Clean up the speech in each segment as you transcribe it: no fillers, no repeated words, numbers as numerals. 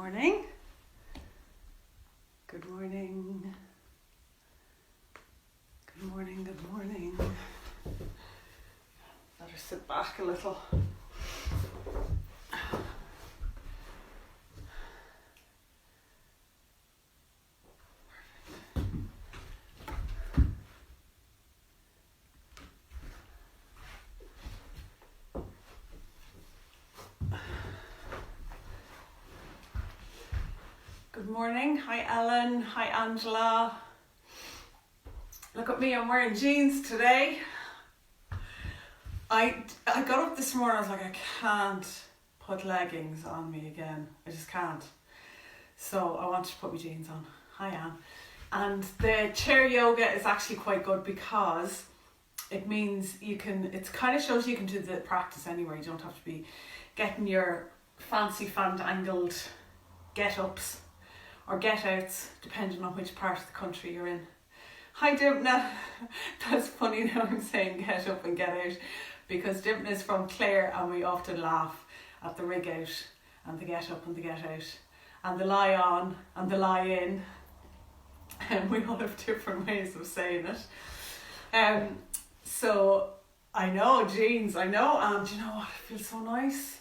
morning. Good morning. Good morning, good morning. Better sit back a little. Good morning. Hi Ellen. Hi Angela. Look at me, I'm wearing jeans today. I got up this morning, I was like, I can't put leggings on me again. I just can't. So I wanted to put my jeans on. Hi Anne. And the chair yoga is actually quite good because it means you can, it kind of shows you can do the practice anywhere. You don't have to be getting your fancy fandangled get-ups or get-outs, depending on which part of the country you're in. Hi Dibna. That's funny now I'm saying get up and get out, because Dibna is from Clare and we often laugh at the rig out and the get up and the get out and the lie on and the lie in, and we all have different ways of saying it. So I know jeans, I know, and you know what, it feels so nice.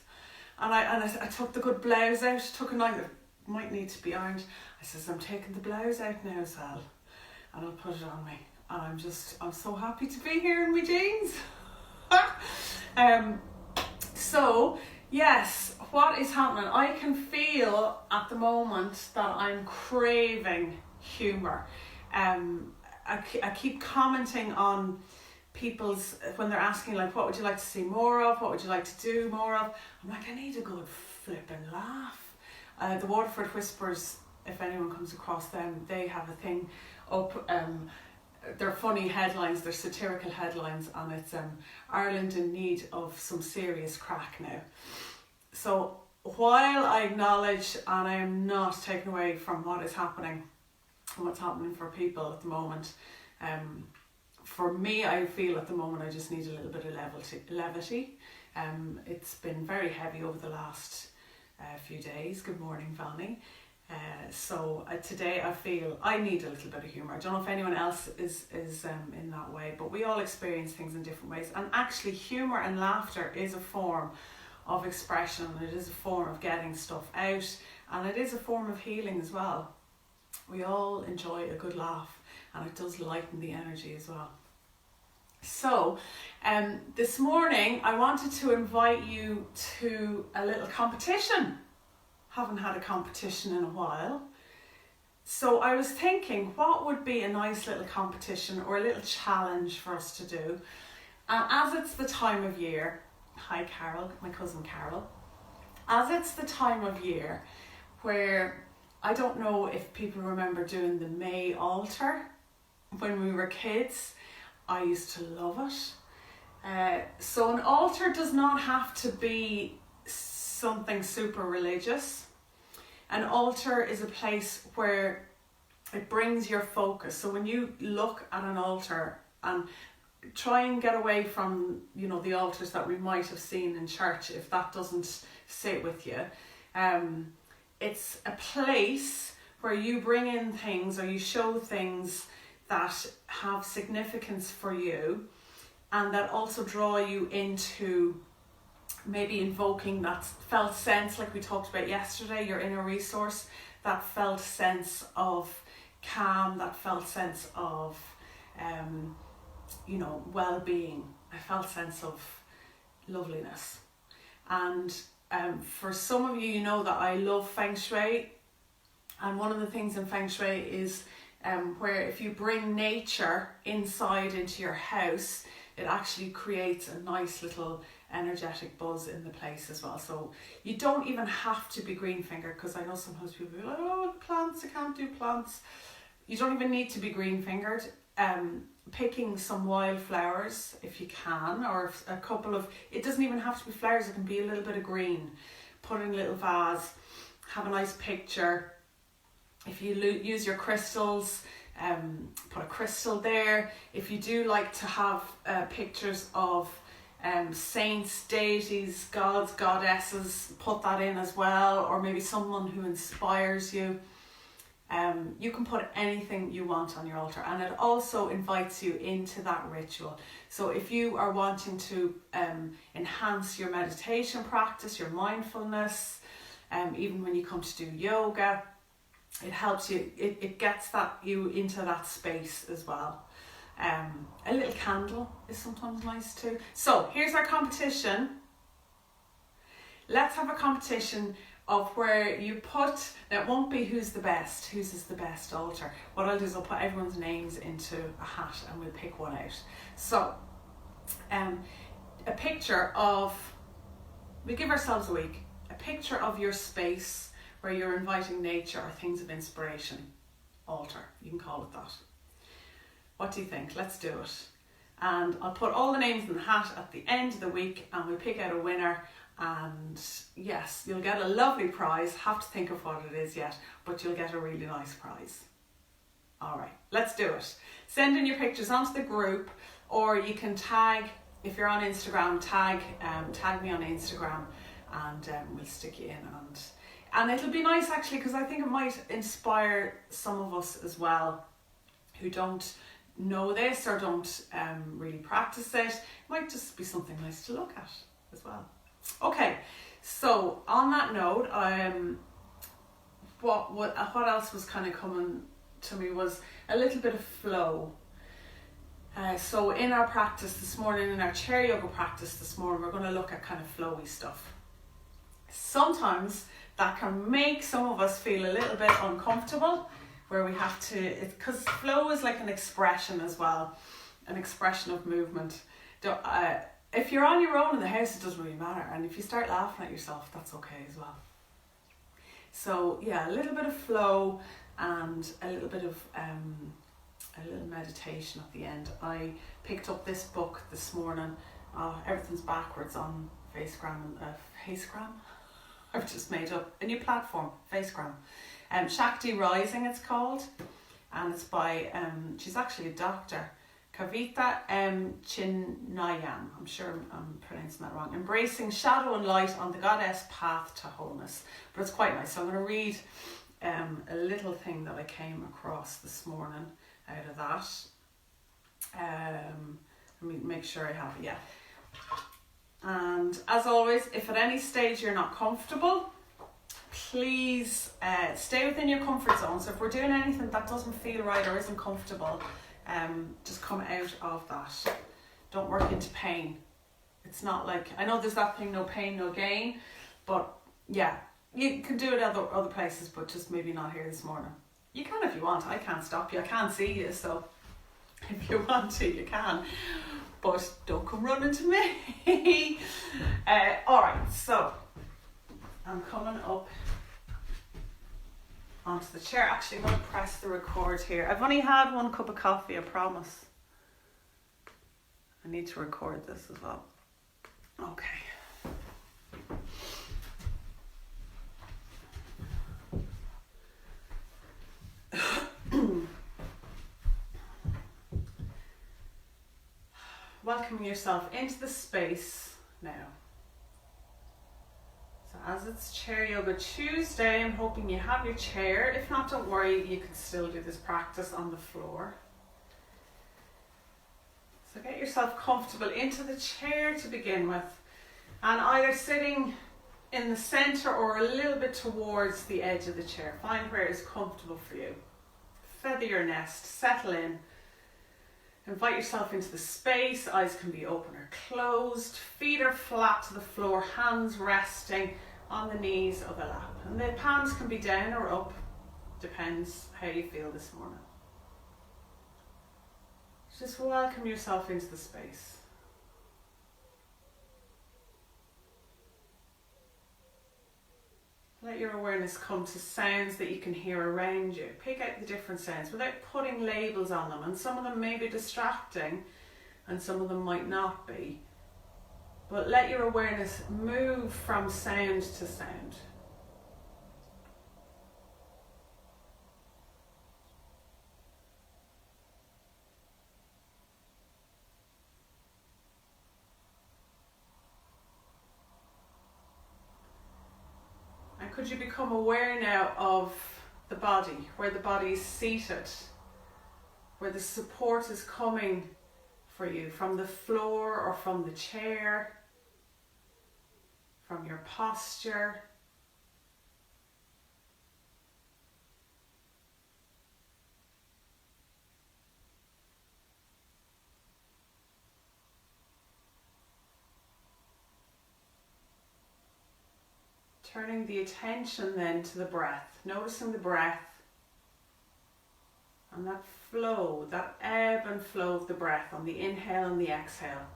And I took the good blouse out, took a night that might need to be ironed. I says, I'm taking the blouse out now, Sal, and I'll put it on me. And I'm so happy to be here in my jeans. So yes, what is happening? I can feel at the moment that I'm craving humour. I keep commenting on people's, when they're asking like, what would you like to see more of? What would you like to do more of? I'm like, I need a good flipping laugh. The Waterford Whispers, if anyone comes across them, they have a thing up. They're funny headlines, they're satirical headlines, and it's Ireland in need of some serious crack now. So while I acknowledge, and I am not taken away from what is happening and what's happening for people at the moment, for me, I feel at the moment I just need a little bit of levity. It's been very heavy over the last few days. Good morning, Vanny. So today I feel I need a little bit of humour. I don't know if anyone else is in that way, but we all experience things in different ways. And actually humour and laughter is a form of expression. It is a form of getting stuff out, and it is a form of healing as well. We all enjoy a good laugh, and it does lighten the energy as well. So this morning I wanted to invite you to a little competition. Haven't had a competition in a while. So I was thinking, what would be a nice little competition or a little challenge for us to do? And as it's the time of year, hi Carol, my cousin Carol, as it's the time of year where, I don't know if people remember doing the May altar when we were kids. I used to love it. So an altar does not have to be something super religious. An altar is a place where it brings your focus. So when you look at an altar, and try and get away from, you know, the altars that we might have seen in church, if that doesn't sit with you. It's a place where you bring in things, or you show things that have significance for you, and that also draw you into maybe invoking that felt sense, like we talked about yesterday, your inner resource, that felt sense of calm, that felt sense of well-being, a felt sense of loveliness. And for some of you, you know that I love Feng Shui, and one of the things in Feng Shui is where if you bring nature inside into your house, it actually creates a nice little energetic buzz in the place as well. So you don't even have to be green fingered, because I know sometimes people be like, oh, plants, I can't do plants. You don't even need to be green fingered. Picking some wildflowers if you can, or a couple of, it doesn't even have to be flowers, it can be a little bit of green. Put in a little vase, have a nice picture. If you use your crystals, put a crystal there. If you do like to have pictures of saints, deities, gods, goddesses, put that in as well, or maybe someone who inspires you. You can put anything you want on your altar, and it also invites you into that ritual. So if you are wanting to enhance your meditation practice, your mindfulness, even when you come to do yoga, it helps you, it gets you into that space as well. A little candle is sometimes nice too. So here's our competition. Let's have a competition of where you put, now it won't be who's is the best altar. What I'll do is I'll put everyone's names into a hat and we'll pick one out. So a picture of, we give ourselves a week, a picture of your space where you're inviting nature or things of inspiration. Altar, you can call it that. What do you think? Let's do it. And I'll put all the names in the hat at the end of the week and we'll pick out a winner. And yes, you'll get a lovely prize. Have to think of what it is yet, but you'll get a really nice prize. All right, let's do it. Send in your pictures onto the group, or you can tag, if you're on Instagram, tag me on Instagram, and we'll stick you in. And it'll be nice actually, because I think it might inspire some of us as well who don't know this or don't really practice it. It might just be something nice to look at as well. Okay, so on that note, what else was kind of coming to me was a little bit of flow. So in our practice this morning, in our chair yoga practice this morning, we're going to look at kind of flowy stuff. Sometimes that can make some of us feel a little bit uncomfortable, where we have to, because flow is like an expression as well, an expression of movement. If you're on your own in the house, it doesn't really matter. And if you start laughing at yourself, that's okay as well. So yeah, a little bit of flow and a little bit of a little meditation at the end. I picked up this book this morning. Everything's backwards on Facegram. I've just made up a new platform, Facegram. Shakti Rising it's called. And it's by, she's actually a doctor, Kavita Chinnayan, I'm sure I'm pronouncing that wrong. Embracing Shadow and Light on the Goddess Path to Wholeness. But it's quite nice. So I'm going to read a little thing that I came across this morning out of that. Let me make sure I have it, yeah. And as always, if at any stage you're not comfortable, please stay within your comfort zone. So if we're doing anything that doesn't feel right or isn't comfortable, just come out of that. Don't work into pain. It's not like, I know there's that thing, no pain, no gain, but yeah, you can do it other places, but just maybe not here this morning. You can if you want. I can't stop you. I can't see you, so if you want to, you can. But don't come running to me. Alright, so I'm coming up onto the chair. Actually, I'm going to press the record here. I've only had one cup of coffee, I promise. I need to record this as well. Okay. Welcoming yourself into the space now. So as it's Chair Yoga Tuesday, I'm hoping you have your chair. If not, don't worry, you can still do this practice on the floor. So get yourself comfortable into the chair to begin with, and either sitting in the center or a little bit towards the edge of the chair. Find where it is comfortable for you. Feather your nest, settle in. Invite yourself into the space. Eyes can be open or closed. Feet are flat to the floor, hands resting on the knees of the lap. And the palms can be down or up, depends how you feel this morning. Just welcome yourself into the space. Let your awareness come to sounds that you can hear around you. Pick out the different sounds without putting labels on them. And some of them may be distracting and some of them might not be. But let your awareness move from sound to sound. could you become aware now of the body, where the body is seated, where the support is coming for you from the floor or from the chair, from your posture. Turning the attention then to the breath, noticing the breath and that flow, that ebb and flow of the breath on the inhale and the exhale.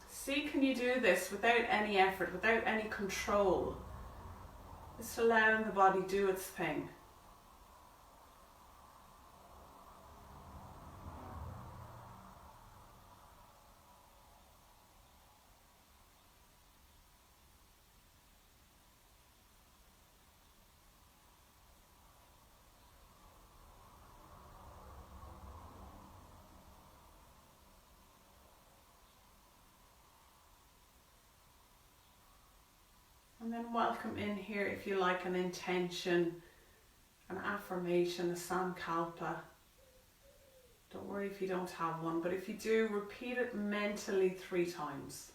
See, can you do this without any effort, without any control? Just allowing the body do its thing. And then welcome in here, if you like, an intention, an affirmation, a sankalpa. Don't worry if you don't have one, but if you do, repeat it mentally 3 times.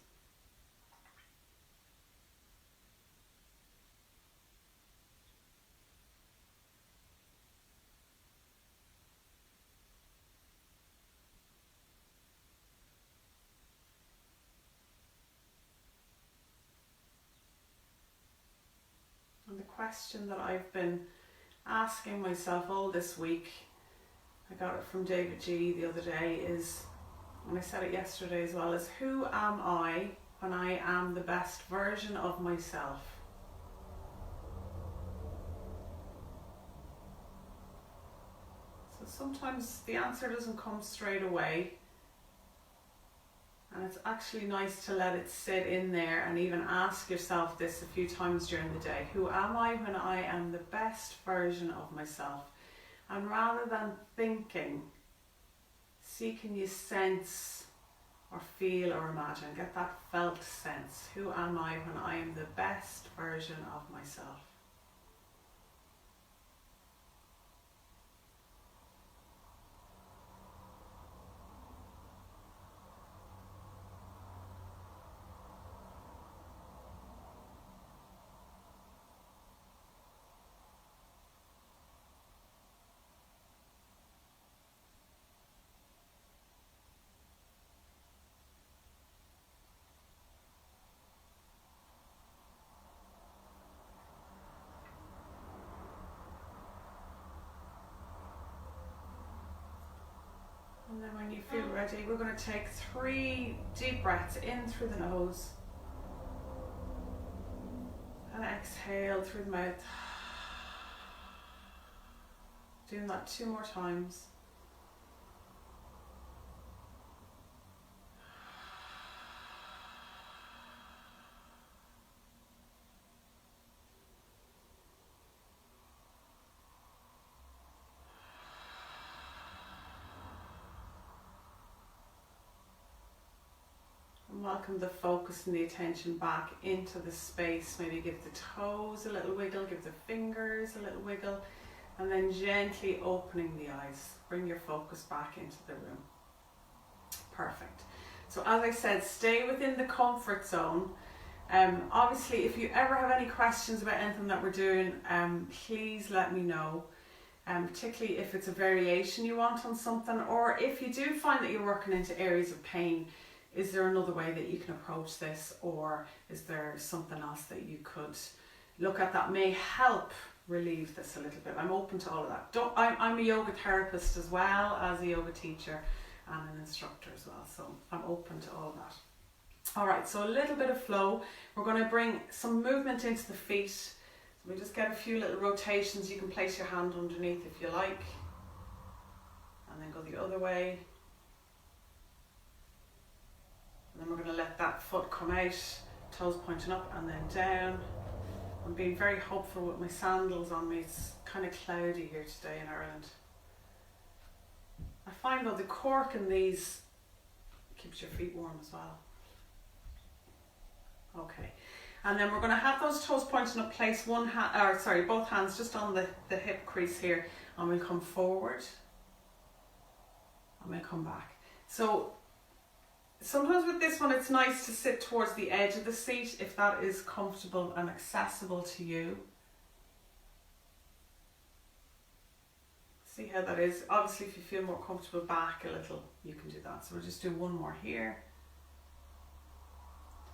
And the question that I've been asking myself all this week, I got it from David G the other day, is, and I said it yesterday as well, is who am I when I am the best version of myself? So sometimes the answer doesn't come straight away, and it's actually nice to let it sit in there and even ask yourself this a few times during the day. Who am I when I am the best version of myself? And rather than thinking, see, can you sense or feel or imagine, get that felt sense. Who am I when I am the best version of myself? And then when you feel ready, we're going to take 3 deep breaths in through the nose and exhale through the mouth. Doing that 2 more times. Welcome the focus and the attention back into the space. Maybe give the toes a little wiggle, give the fingers a little wiggle, and then gently opening the eyes. Bring your focus back into the room. Perfect. So as I said, stay within the comfort zone. Obviously, if you ever have any questions about anything that we're doing, please let me know. Particularly if it's a variation you want on something, or if you do find that you're working into areas of pain. Is there another way that you can approach this, or is there something else that you could look at that may help relieve this a little bit? I'm open to all of that. I'm a yoga therapist as well as a yoga teacher and an instructor as well, so I'm open to all of that. Alright, so a little bit of flow. We're going to bring some movement into the feet. So we just get a few little rotations. You can place your hand underneath if you like, and then go the other way. And then we're going to let that foot come out, toes pointing up and then down. I'm being very hopeful with my sandals on me. It's kind of cloudy here today in Ireland. I find though the cork in these keeps your feet warm as well. Okay, And then we're going to have those toes pointing up, place both hands just on the hip crease here, and we'll come forward and we'll come back. So sometimes with this one it's nice to sit towards the edge of the seat if that is comfortable and accessible to you. See how that is. Obviously if you feel more comfortable back a little, you can do that. So we'll just do one more here.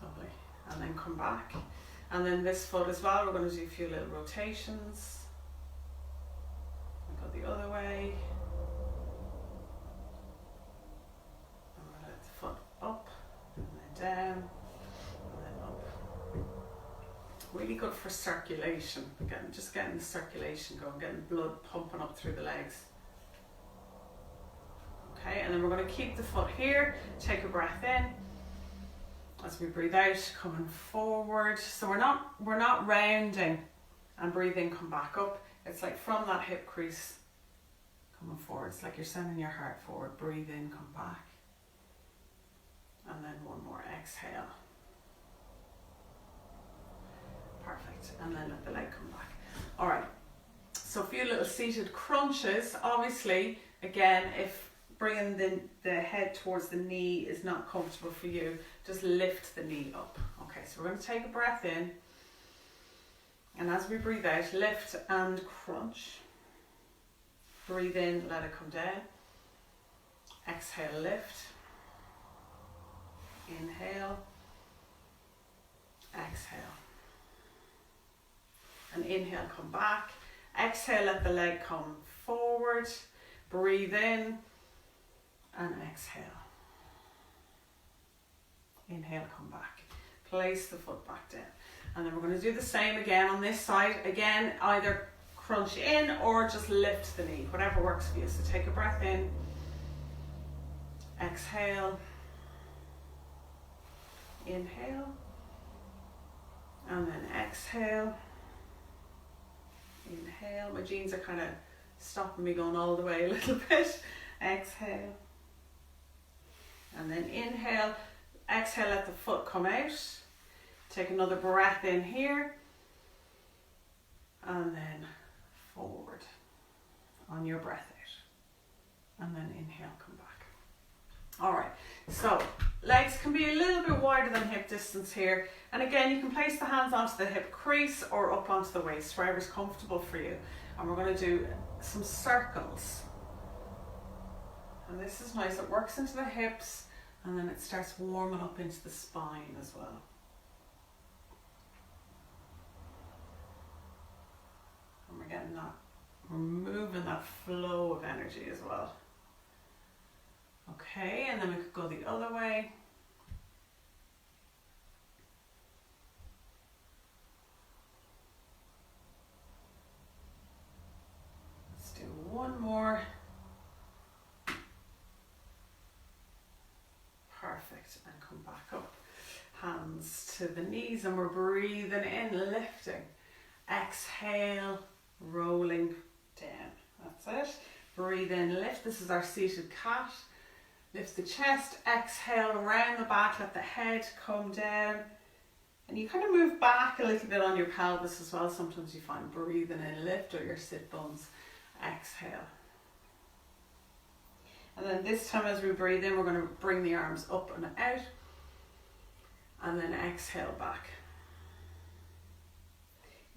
Lovely. And then come back. And then this foot as well, we're going to do a few little rotations. And go the other way. And we'll let the foot up, and then down, and then up. Really good for circulation. Just getting the circulation going, getting blood pumping up through the legs. Okay, and then we're going to keep the foot here. Take a breath in. As we breathe out, coming forward. So we're not rounding and breathe in, come back up. It's like from that hip crease coming forward. It's like you're sending your heart forward. Breathe in, come back. And then one more exhale. Perfect. And then let the leg come back. All right. So a few little seated crunches. Obviously, again, if bringing the head towards the knee is not comfortable for you, just lift the knee up. Okay, so we're going to take a breath in, and as we breathe out, lift and crunch. Breathe in, let it come down. Exhale, lift. Inhale. Exhale. And inhale, come back. Exhale, let the leg come forward. Breathe in. And exhale. Inhale, come back. Place the foot back down. And then we're going to do the same again on this side. Again, either crunch in or just lift the knee, whatever works for you. So take a breath in. Exhale. Inhale. And then exhale. Inhale. My jeans are kind of stopping me going all the way a little bit. Exhale. And then inhale, exhale, let the foot come out. Take another breath in here. And then forward on your breath out. And then inhale, come back. All right, so legs can be a little bit wider than hip distance here. And again, you can place the hands onto the hip crease or up onto the waist, wherever's comfortable for you. And we're going to do some circles. And this is nice, it works into the hips and then it starts warming up into the spine as well. And we're getting that, we're moving that flow of energy as well. Okay, and then we could go the other way. Let's do one more. Perfect, and come back up. Hands to the knees and we're breathing in, lifting. Exhale, rolling down. That's it. Breathe in, lift. This is our seated cat. Lift the chest, exhale around the back, let the head come down. And you kind of move back a little bit on your pelvis as well. Sometimes you find breathing in, lift, or your sit bones. Exhale. And then this time as we breathe in, we're going to bring the arms up and out. And then exhale back.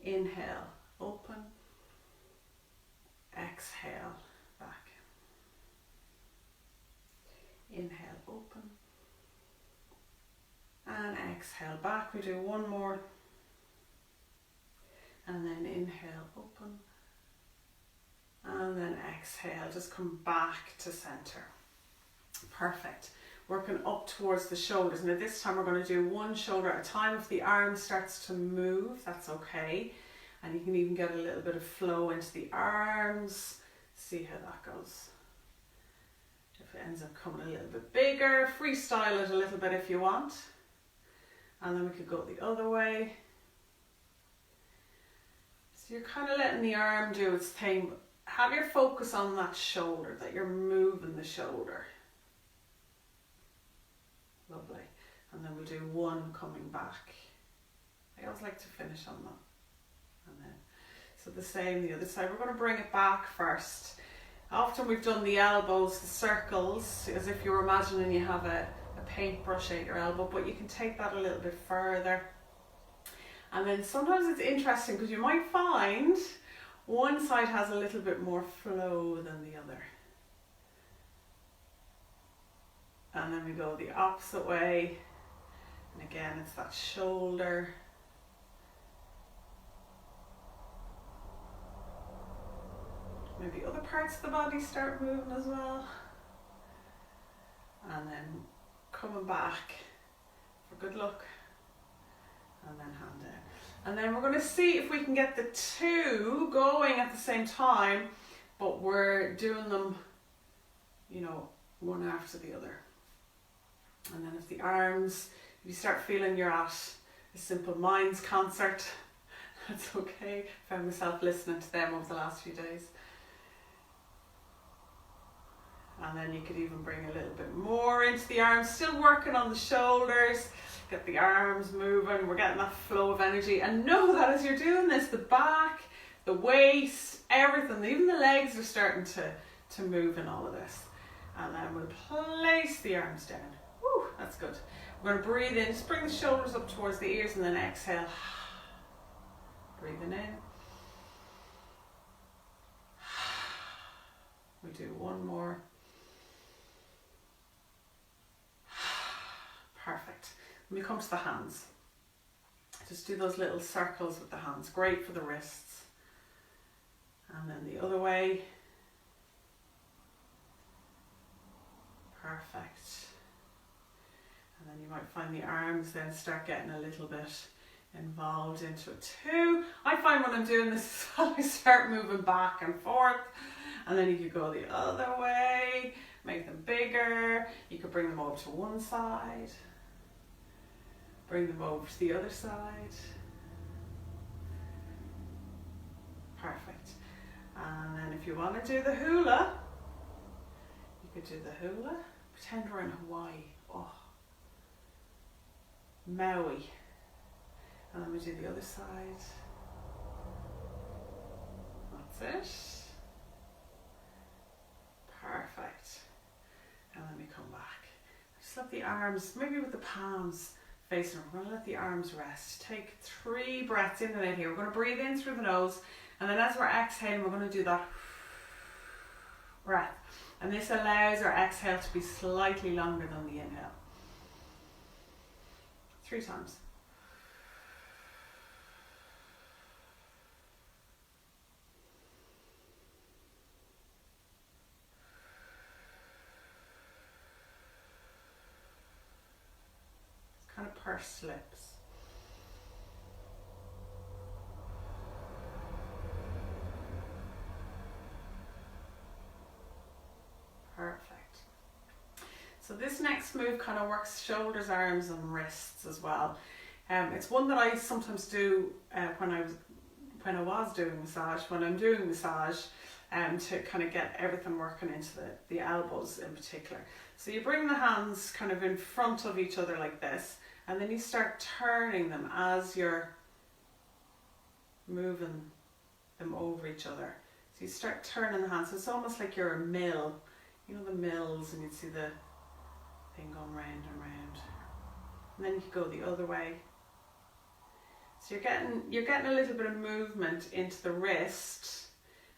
Inhale, open. Exhale, back. Inhale, open. And exhale back. We do one more. And then inhale, open. And then exhale, just come back to center. Perfect. Working up towards the shoulders. Now this time we're going to do one shoulder at a time. If the arm starts to move, that's okay. And you can even get a little bit of flow into the arms. See how that goes. If it ends up coming a little bit bigger, freestyle it a little bit if you want. And then we could go the other way. So you're kind of letting the arm do its thing. Have your focus on that shoulder, that you're moving the shoulder. Lovely. And then we'll do one coming back. I always like to finish on that. And then, so the same the other side. We're going to bring it back first. Often we've done the elbows, the circles, as if you're imagining you have a paintbrush at your elbow, but you can take that a little bit further. And then sometimes it's interesting because you might find one side has a little bit more flow than the other. And then we go the opposite way. And again, it's that shoulder. Maybe other parts of the body start moving as well. And then coming back for good luck. And then hand down. And then we're going to see if we can get the two going at the same time, but we're doing them, you know, one after the other. And then if the arms, if you start feeling you're at a Simple Minds concert, that's okay. I found myself listening to them over the last few days. And then you could even bring a little bit more into the arms, still working on the shoulders. Get the arms moving, we're getting that flow of energy. And know that as you're doing this, the back, the waist, everything, even the legs are starting to move in all of this. And then we'll place the arms down. Woo, that's good. We're going to breathe in, just bring the shoulders up towards the ears and then exhale. Breathing in. We do one more. Perfect. When we come to the hands, just do those little circles with the hands. Great for the wrists. And then the other way. Perfect. And then you might find the arms then start getting a little bit involved into it too. I find when I'm doing this, I start moving back and forth. And then you could go the other way, make them bigger. You could bring them over to one side. Bring them over to the other side. Perfect. And then if you want to do the hula, you could do the hula. Pretend we're in Hawaii. Oh. Maui. And then we do the other side. That's it. Perfect. And then we come back. Just let the arms, maybe with the palms facing, we're going to let the arms rest. Take 3 breaths in and out here. We're going to breathe in through the nose, and then as we're exhaling, we're going to do that breath. And this allows our exhale to be slightly longer than the inhale. 3 times. Kind of pursed lips. Perfect. So this next move kind of works shoulders, arms and wrists as well. It's one that I sometimes do when I'm doing massage, to kind of get everything working into the elbows in particular. So you bring the hands kind of in front of each other like this, and then you start turning them as you're moving them over each other. So you start turning the hands. So it's almost like you're a mill. You know the mills, and you'd see the thing going round and round. And then you could go the other way. So you're getting a little bit of movement into the wrist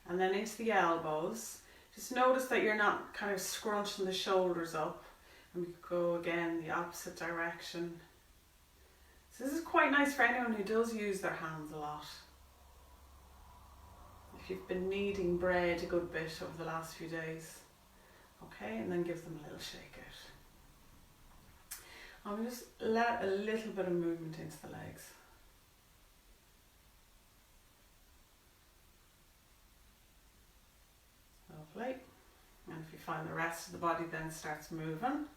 and then into the elbows. Just notice that you're not kind of scrunching the shoulders up. And we could go again the opposite direction. So this is quite nice for anyone who does use their hands a lot. If you've been kneading bread a good bit over the last few days. Okay, and then give them a little shake out. And we'll just let a little bit of movement into the legs. Lovely. And if you find the rest of the body then starts moving,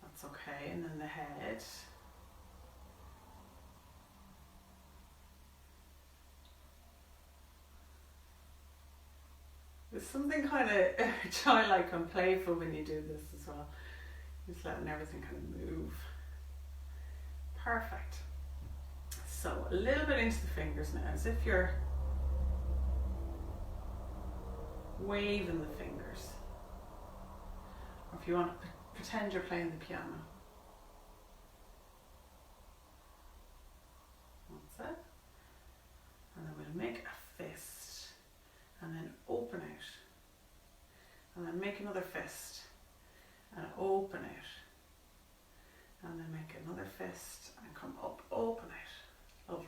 that's okay. And then the head. There's something kind of childlike and playful when you do this as well. Just letting everything kind of move. Perfect. So a little bit into the fingers now, as if you're waving the fingers. Or if you want to pretend you're playing the piano. That's it. And then we'll make a fist. And then open out. And then make another fist. And open out. And then make another fist. And come up, open out. Lovely.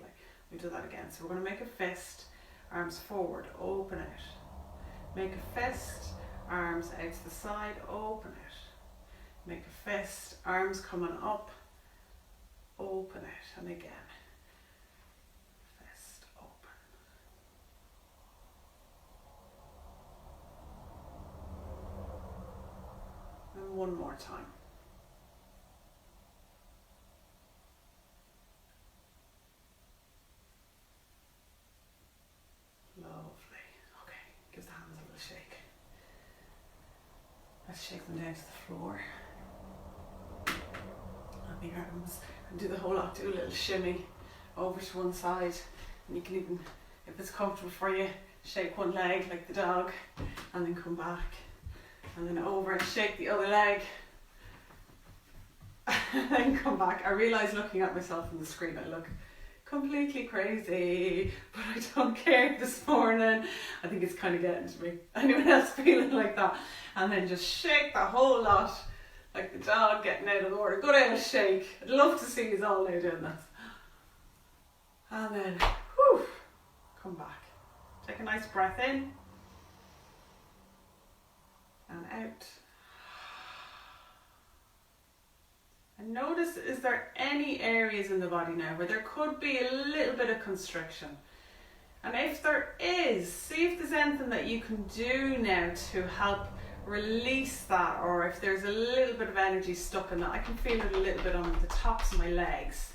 We do that again. So we're going to make a fist. Arms forward, open out. Make a fist. Arms out to the side, open out. Make a fist. Arms coming up. Open out. And again. One more time. Lovely. Okay, give the hands a little shake. Let's shake them down to the floor. And the arms. And do the whole lot. Do a little shimmy over to one side. And you can even, if it's comfortable for you, shake one leg like the dog. And then come back. And then over and shake the other leg. And then come back. I realise looking at myself on the screen I look completely crazy, but I don't care this morning. I think it's kind of getting to me. Anyone else feeling like that? And then just shake the whole lot like the dog getting out of the water. Good old shake. I'd love to see you all now doing that. And then whew, come back. Take a nice breath in. And out. And notice, is there any areas in the body now where there could be a little bit of constriction? And if there is, see if there's anything that you can do now to help release that, or if there's a little bit of energy stuck in that. I can feel it a little bit on the tops of my legs,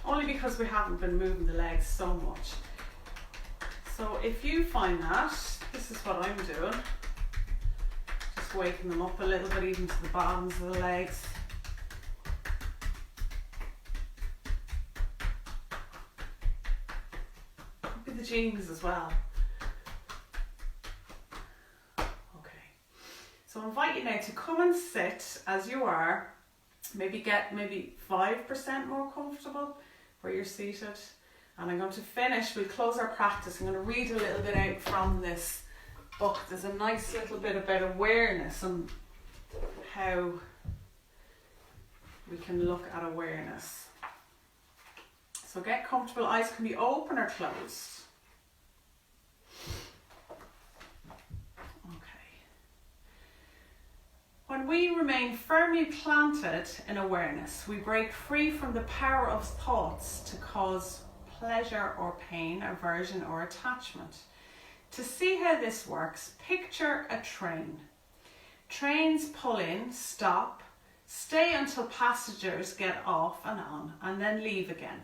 only because we haven't been moving the legs so much. So if you find that, this is what I'm doing. Waking them up a little bit, even to the bottoms of the legs. Could be the jeans as well. Okay. So I invite you now to come and sit as you are. Maybe get 5% more comfortable where you're seated. And I'm going to finish, we'll close our practice. I'm going to read a little bit out from this book. There's a nice little bit about awareness and how we can look at awareness. So get comfortable. Eyes can be open or closed. Okay. When we remain firmly planted in awareness, we break free from the power of thoughts to cause pleasure or pain, aversion or attachment. To see how this works, picture a train. Trains pull in, stop, stay until passengers get off and on, and then leave again.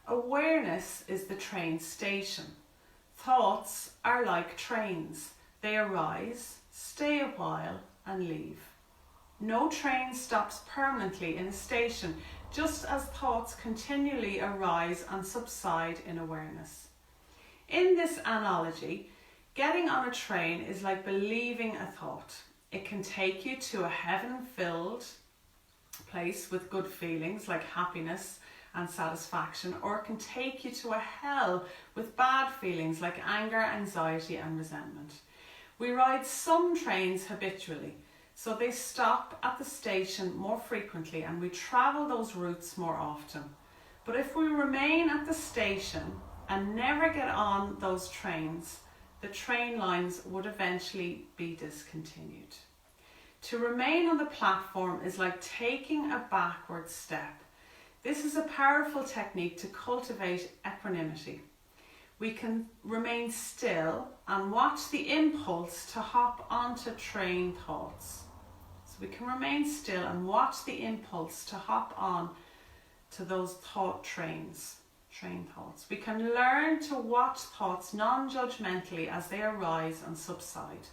Awareness is the train station. Thoughts are like trains. They arise, stay a while, and leave. No train stops permanently in a station, just as thoughts continually arise and subside in awareness. In this analogy, getting on a train is like believing a thought. It can take you to a heaven-filled place with good feelings like happiness and satisfaction, or it can take you to a hell with bad feelings like anger, anxiety and resentment. We ride some trains habitually, so they stop at the station more frequently and we travel those routes more often. But if we remain at the station and never get on those trains, the train lines would eventually be discontinued. To remain on the platform is like taking a backward step. This is a powerful technique to cultivate equanimity. We can remain still and watch the impulse to hop onto train thoughts. So we can remain still and watch the impulse to hop on to those thought train thoughts. We can learn to watch thoughts non-judgmentally as they arise and subside.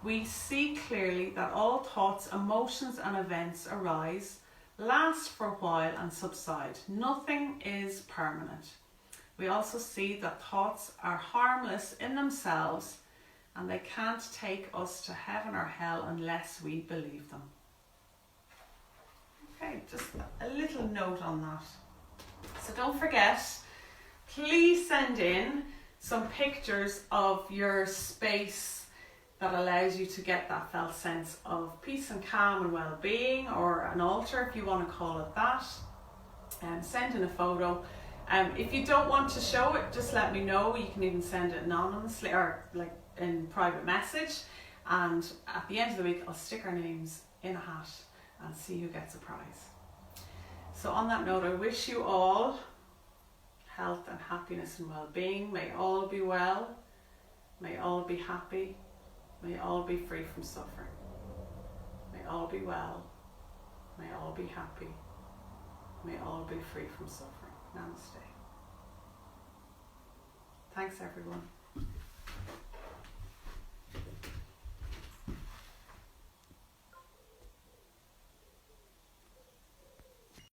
We see clearly that all thoughts, emotions and events arise, last for a while and subside. Nothing is permanent. We also see that thoughts are harmless in themselves and they can't take us to heaven or hell unless we believe them. Okay, just a little note on that. So don't forget, please send in some pictures of your space that allows you to get that felt sense of peace and calm and well-being, or an altar if you want to call it that. Send in a photo. If you don't want to show it, just let me know. You can even send it anonymously or like in private message, and at the end of the week I'll stick our names in a hat and see who gets a prize. So on that note, I wish you all health and happiness and well-being. May all be well, may all be happy, may all be free from suffering. May all be well, may all be happy, may all be free from suffering. Namaste. Thanks everyone.